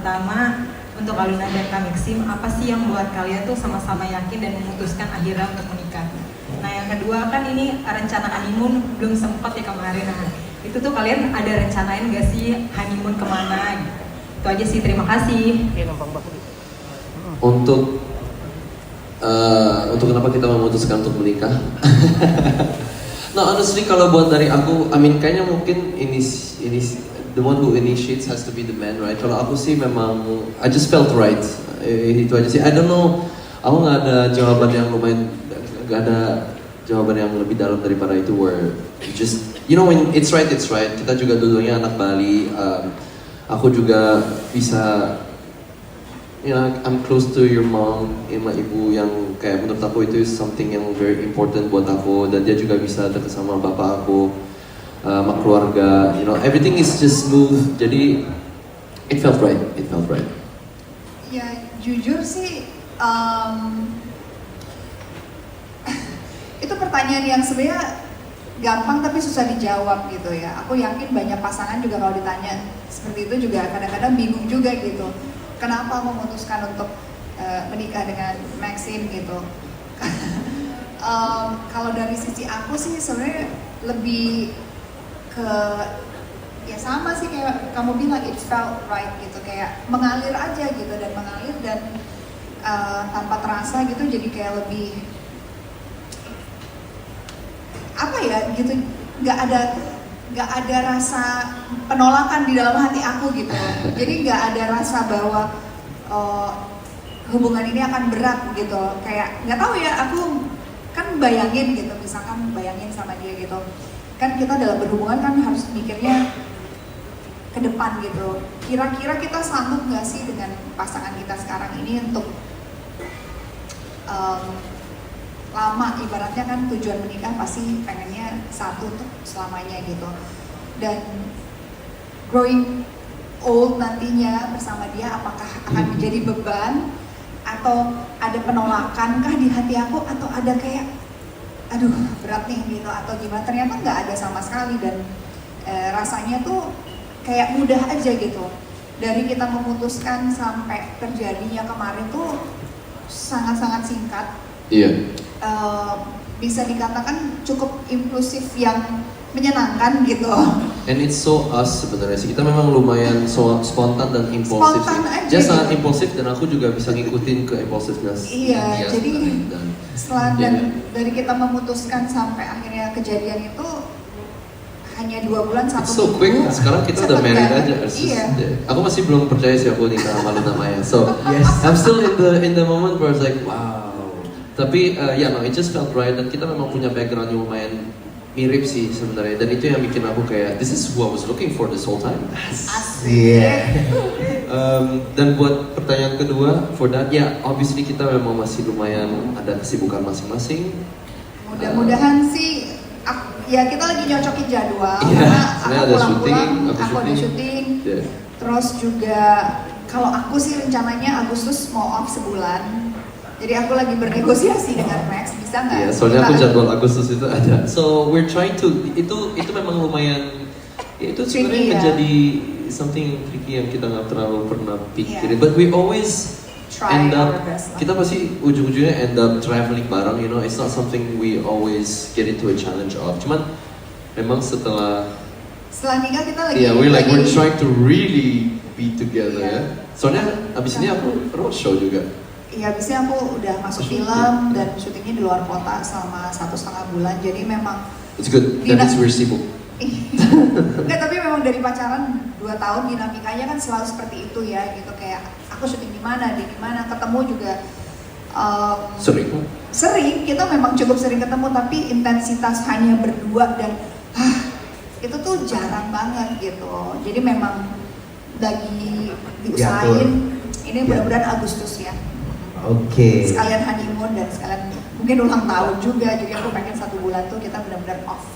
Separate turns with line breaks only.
pertama untuk Aluna dan Kak Maxim, apa sih yang buat kalian tuh sama-sama yakin dan memutuskan akhirnya untuk menikah? Nah yang kedua kan ini rencana honeymoon belum sempat ya kemarin. Nah itu tuh kalian ada rencanain gak sih honeymoon kemana? Gitu. Itu aja sih, terima kasih.
Untuk kenapa kita memutuskan untuk menikah? No, honestly kalau buat dari aku, kayaknya mungkin ini the one who initiates has to be the man, right? Kalau aku sih memang I just felt right. Itu aja sih. I don't know. Aku nggak ada jawaban yang lumayan, nggak ada jawaban yang lebih dalam daripada itu. Where just when it's right, it's right. Kita juga dulunya anak Bali. Aku juga bisa. I'm close to your mom, sama ibu yang kayak menurut aku itu something yang very important buat aku, dan dia juga bisa dekat sama bapak aku, sama keluarga, everything is just smooth, jadi it felt right.
Ya jujur sih, itu pertanyaan yang sebenarnya gampang tapi susah dijawab gitu ya. Aku yakin banyak pasangan juga kalau ditanya seperti itu juga kadang-kadang bingung juga gitu. Kenapa memutuskan untuk menikah dengan Maxim gitu? Kalau dari sisi aku sih sebenarnya lebih ke ya sama sih kayak kamu bilang, it felt right gitu, kayak mengalir aja gitu dan tanpa terasa gitu, jadi kayak lebih apa ya gitu, nggak ada rasa penolakan di dalam hati aku gitu. Jadi nggak ada rasa bahwa hubungan ini akan berat gitu. Kayak nggak tahu ya, aku kan bayangin gitu, misalkan bayangin sama dia gitu. Kan kita dalam berhubungan kan harus mikirnya ke depan gitu. Kira-kira kita sanggup nggak sih dengan pasangan kita sekarang ini untuk lama, ibaratnya kan tujuan menikah pasti pengennya satu untuk selamanya gitu. Dan growing old nantinya bersama dia, apakah akan menjadi beban atau ada penolakan kah di hati aku, atau ada kayak aduh berat nih gitu atau gimana? Ternyata nggak ada sama sekali, dan rasanya tuh kayak mudah aja gitu. Dari kita memutuskan sampai terjadinya kemarin tuh sangat-sangat singkat.
Iya.
Bisa dikatakan cukup impulsif yang menyenangkan gitu.
And it's so us sebenarnya sih. Kita memang lumayan spontan dan impulsif. Dia sangat impulsif dan aku juga bisa ngikutin ke impulsiveness.
Iya, jadi setelah dari kita memutuskan sampai akhirnya kejadian itu hanya 2 bulan, 1
minggu. So quick. Sekarang kita udah married aja. Iya. Aku masih belum percaya sih aku nikah sama Luna Maya. So yes, I'm still in the moment where it's like wow. Tapi it just felt right, dan kita memang punya background yang lumayan mirip sih sebenarnya, dan itu yang bikin aku kayak this is who I was looking for this whole time.
Asik.
Dan buat pertanyaan kedua, for that obviously kita memang masih lumayan ada kesibukan masing-masing.
Mudah-mudahan sih kita lagi nyocokin jadwal.
Karena aku
ada syuting.
Yeah.
Terus juga kalau aku sih rencananya Agustus mau off sebulan. Jadi aku lagi bernegosiasi dengan Max, bisa nggak?
Iya, soalnya aku jadwal Agustus itu ada. So we're trying to, itu memang lumayan, itu sebenarnya menjadi something tricky yang kita nggak terlalu pernah pikirin. But we always end up, kita pasti ujung-ujungnya end up traveling bareng, it's not something we always get into a challenge of. Cuman memang setelah
nikah kita lagi.
We're trying to really be together ya. Soalnya abis ini aku roadshow juga.
Iya, abisnya aku udah masuk film dan syutingnya di luar kota selama 1,5 bulan. Jadi memang
it's good, dan it's very sibuk.
Enggak, tapi memang dari pacaran 2 tahun dinamikanya kan selalu seperti itu ya gitu. Kayak aku syuting di mana, dia di mana, ketemu juga sering, kita memang cukup sering ketemu, tapi intensitas hanya berdua dan itu tuh jarang banget gitu. Jadi memang lagi diusahain. Ini mudah-mudahan Agustus ya. Sekalian honeymoon dan sekalian mungkin ulang tahun juga, jadi aku pengen 1 bulan tuh kita benar-benar off.